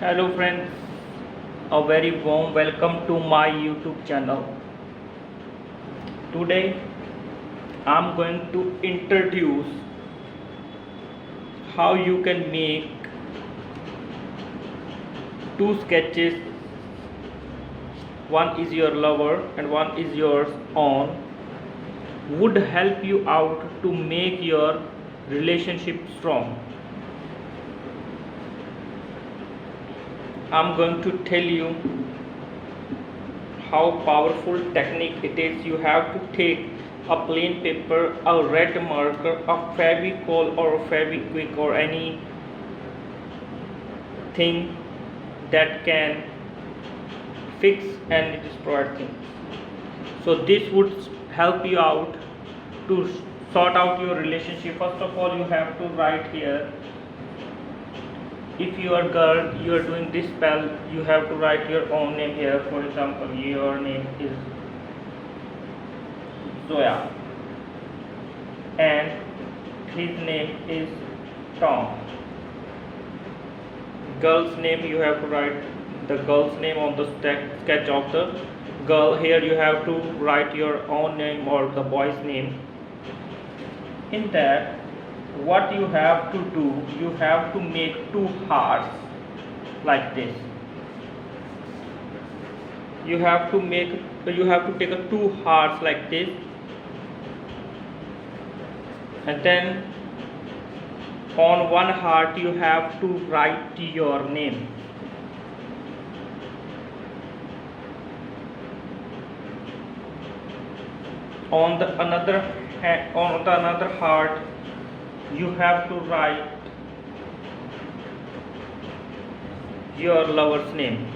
Hello friends, a very warm welcome to my YouTube channel. Today I'm going to introduce how you can make two sketches. One is your lover and one is yours own. Would help you out to make your relationship strong. I'm going to tell you how powerful technique it is. You have to take a plain paper, a red marker, a Fevicol or a Fevikwik or any thing that can fix and destroy things. So this would help you out to sort out your relationship. First of all, you have to write here. If you are girl, you are doing this spell, you have to write your own name here. For example, your name is Zoya and his name is Tom. Girl's name, you have to write the girl's name on the sketch of the girl. Here you have to write your own name or the boy's name. In that, what you have to do, you have to make two hearts like this. You have to take a two hearts like this, and then on one heart you have to write your name. On the another heart you have to write your lover's name.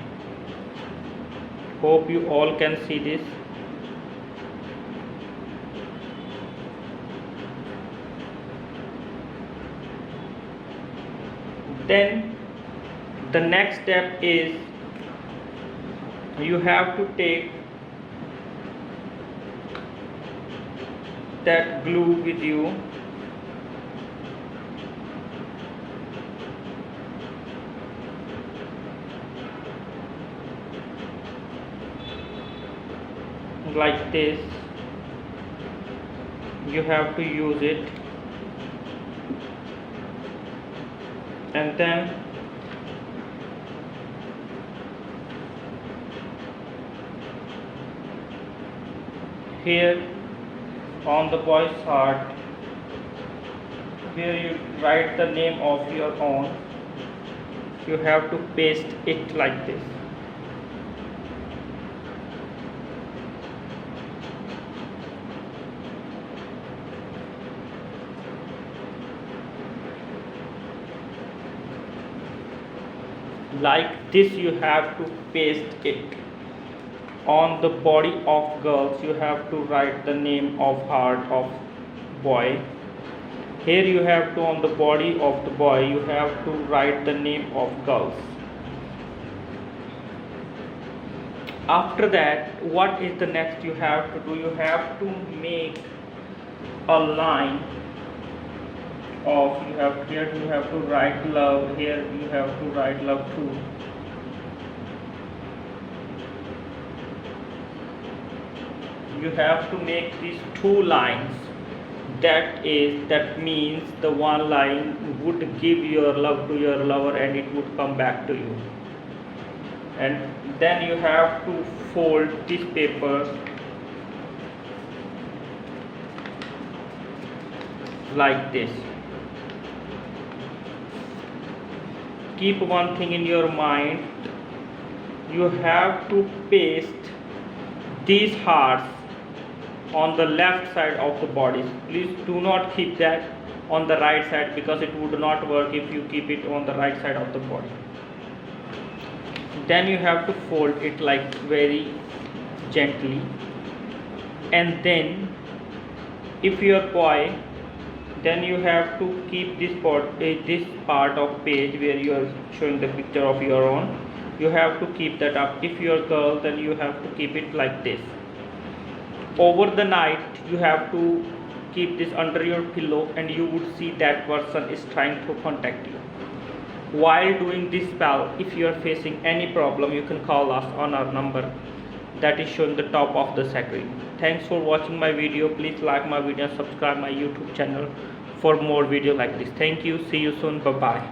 Hope you all can see this. Then the next step is you have to take that glue with you. Like this, you have to use it, and then here on the boy's heart where you write the name of your own, you have to paste it like this. Like this you have to paste it. On the body of girls you have to write the name of heart of boy. Here you have to, on the body of the boy, you have to write the name of girls. After that, what is the next you have to do? You have to make a line of, here you have to write love, here you have to write love too. You have to make these two lines. That means the one line would give your love to your lover and it would come back to you. And then you have to fold this paper like this. Keep one thing in your mind, you have to paste these hearts on the left side of the body. Please do not keep that on the right side, because it would not work if you keep it on the right side of the body. Then you have to fold it like very gently, and then if you are boy, then you have to keep this part of page where you are showing the picture of your own, you have to keep that up. If you are girl, then you have to keep it like this. Over the night you have to keep this under your pillow, and you would see that person is trying to contact you. while doing this spell, if you are facing any problem, you can call us on our number that is shown the top of the screen. Thanks for watching my video. Please like my video and subscribe my YouTube channel for more video like this. Thank you. See you soon. Bye bye.